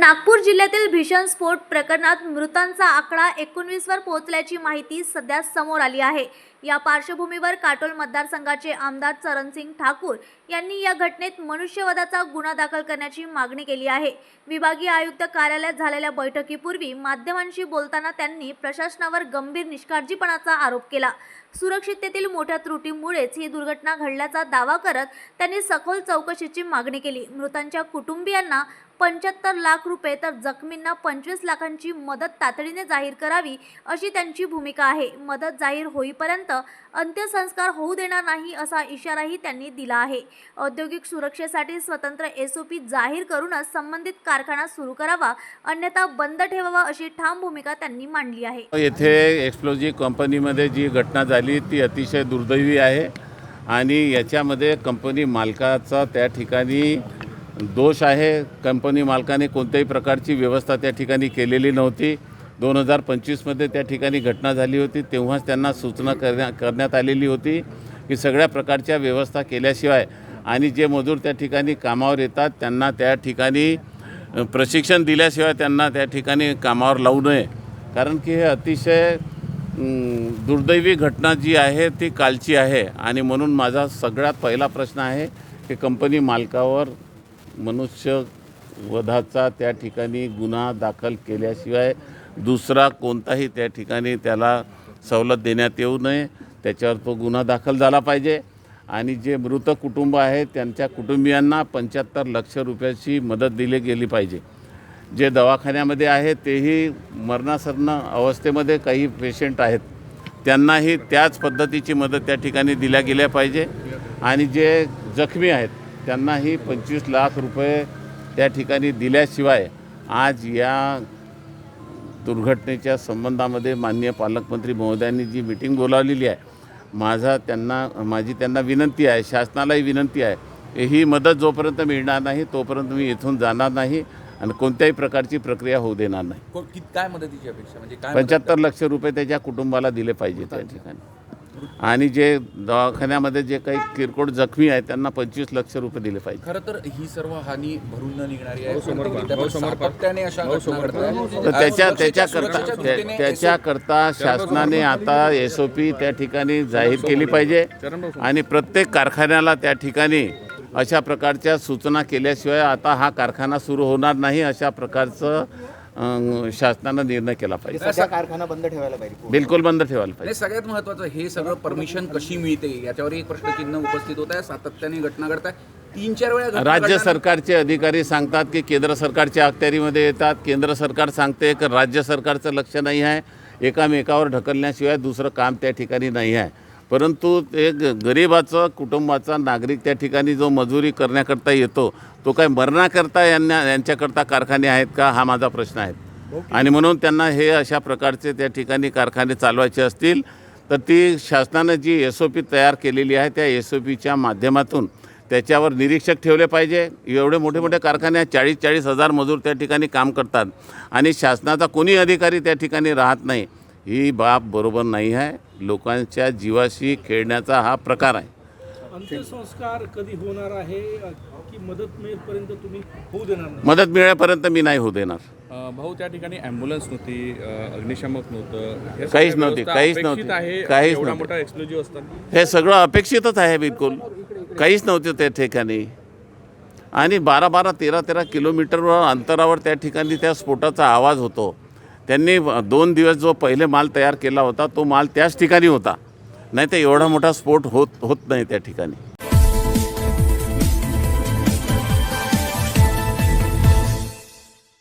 नागपूर जिल्ह्यातील भीषण स्फोट प्रकरणात मृतांचा आकडा 19 वर पोहोचल्याची माहिती सध्या समोर आली आहे। या पार्श्वभूमीवर काटोल मतदारसंघाचे आमदार चरणसिंग ठाकूर यांनी या घटनेत मनुष्यवधाचा गुन्हा दाखल करण्याची मागणी केली आहे। विभागीय आयुक्त कार्यालयात झालेल्या बैठकीपूर्वी माध्यमांशी बोलताना त्यांनी प्रशासनावर गंभीर निष्काळजीपणाचा आरोप केला। सुरक्षिततेतील मोठ्या त्रुटीमुळेच ही दुर्घटना घडल्याचा दावा करत त्यांनी सखोल चौकशीची मागणी केली। मृतांच्या कुटुंबियांना 75 लाख रुपये तर जखमींना 25 लाखांची मदत तातडीने जाहीर करावी अशी त्यांची भूमिका आहे। मदत जाहीर होईपर्यंत अंत्यसंस्कार होऊ देणार नाही असा इशाराही त्यांनी दिला आहे। औद्योगिक सुरक्षेसाठी स्वतंत्र SOP जाहीर करूनच संबंधित कारखाना सुरू करावा, अन्यथा बंद ठेवावा अशी ठाम भूमिका त्यांनी मांडली आहे। येथे एक्सप्लोजिव्ह कंपनीमध्ये जी घटना झाली ती अतिशय दुर्दैवी आहे आणि याच्यामध्ये कंपनी मालकाचा त्या ठिकाणी दोष आहे। कंपनी मालकाने कोणत्याही प्रकारची व्यवस्था त्या ठिकाणी केलेली नव्हती। 2025 मध्ये त्या ठिकाणी घटना झाली होती, तेव्हाच त्यांना सूचना करण्यात आलेली होती की सगळ्या प्रकारच्या व्यवस्था केल्याशिवाय आणि जे मजूर त्या ठिकाणी कामावर येतात त्यांना त्या ठिकाणी प्रशिक्षण दिल्याशिवाय त्यांना त्या ठिकाणी कामावर लावू नये, कारण की हे अतिशय दुर्दैवी घटना जी आहे ती कालची आहे। आणि म्हणून माझा सगळ्यात पहिला प्रश्न आहे की कंपनी मालकावर मनुष्यवधाचा त्या ठिकाणी गुन्हा दाखल केल्याशिवाय दुसरा कोणताही त्या ठिकाणी त्याला सवलत देण्यात येऊ नये, त्याच्यावर तो गुन्हा दाखल झाला पाहिजे। आणि जे मृत कुटुंब आहे त्यांच्या कुटुंबियांना 75 लाख रुपयाची मदत दिली गेली पाहिजे। जे दवाखान्यामध्ये आहे तेही मरणासन्न अवस्थेमध्ये काही पेशंट आहेत, त्यांनाही त्याच पद्धतीची मदत त्या ठिकाणी दिल्या गेल्या पाहिजे। आणि जे जखमी आहेत त्यांनाही 25 लाख रुपये त्या ठिकाणी दिल्याशिवाय आज या दुर्घटनेच्या संबंधामध्ये माननीय पालकमंत्री महोदयांनी जी मीटिंग बोलावलेली आहे, माझी त्यांना विनंती आहे, शासनालाही विनंती आहे, ही मदत जोपर्यंत मिळणार नाही तोपर्यंत मी इथून जाणार नाही आणि कोणत्याही प्रकारची प्रक्रिया होऊ देणार नाही। काय मदतीची अपेक्षा म्हणजे काय 75 लाख रुपये त्याच्या कुटुंबाला दिले पाहिजे त्या ठिकाणी। आणि जे दवाखान्यामध्ये जे काही किरकोळ जखमी आहेत त्यांना 25 लाख रुपये दिले पाहिजे। खरं तर ही सर्व हानी भरून न निघणारी आहे, सातत्याने अशा घटना घडतात। तर त्याच्याकरता शासनाने आता SOP त्या ठिकाणी जाहीर केली पाहिजे आणि प्रत्येक कारखान्याला त्या ठिकाणी अशा प्रकारच्या सूचना केल्याशिवाय आता हा कारखाना सुरू होणार नाही, अशा प्रकारचं शासनाने निर्णय केला पाहिजे। सध्या कारखाना बंद ठेवायला पाहिजे, बिलकुल बंद ठेवायला पाहिजे। सगळ्यात महत्त्वाचं हे सगळं परमिशन कशी मिळते याच्यावर एक प्रश्नचिन्ह उपस्थित होत आहे। सातत्याने घटना घडतात, 3-4 वेळा राज्य सरकारचे अधिकारी सांगतात की केंद्र सरकारच्या अखत्यारीमध्ये येतात, केंद्र सरकार सांगते की राज्य सरकारचं लक्ष नाही आहे, एकामेकावर ढकलण्याशिवाय दुसरं काम त्या ठिकाणी नाही आहे। परंतु एक गरिबाचं कुटुंबाचा नागरिक त्या ठिकाणी जो मजुरी करण्याकरता येतो तो काय मरण्याकरता यांच्याकरता कारखाने आहेत का, हा माझा प्रश्न आहे। आणि म्हणून त्यांना हे अशा प्रकारचे त्या ठिकाणी कारखाने चालवायचे असतील तर ती शासनाने जी SOP तयार केलेली आहे त्या SOPच्या माध्यमातून त्याच्यावर निरीक्षक ठेवले पाहिजे। एवढे मोठे मोठे कारखाने 40-40 हजार मजूर त्या ठिकाणी काम करतात आणि शासनाचा कोणी अधिकारी त्या ठिकाणी राहत नाही, ही बाब बरोबर नाही आहे। लोकांच्या जीवाशी खेळण्याचा हा प्रकार आहे। अंत्यसंस्कार कधी होणार आहे की मदत मिळेपर्यंत तुम्ही होऊ देणार नाही? मदत मिळेपर्यंत मी नाही होऊ देणार। भाऊ त्या ठिकाणी ॲम्ब्युलन्स नव्हती, अग्निशामक नव्हतं, काहीच नव्हती, काहीच मोठा एक्सप्लोजिव्ह असतात, हे सगळं अपेक्षितच आहे, बिलकुल काहीच नव्हतं त्या ठिकाणी। आणि 12-12, 13-13 किलोमीटरवर अंतरावर त्या ठिकाणी त्या स्फोटाचा आवाज होतो। त्यांनी 2 दिवस जो पहिले माल तयार केला होता तो माल त्याच ठिकाणी होता, नाही तर एवढा मोठा स्फोट होत नाही त्या ठिकाणी।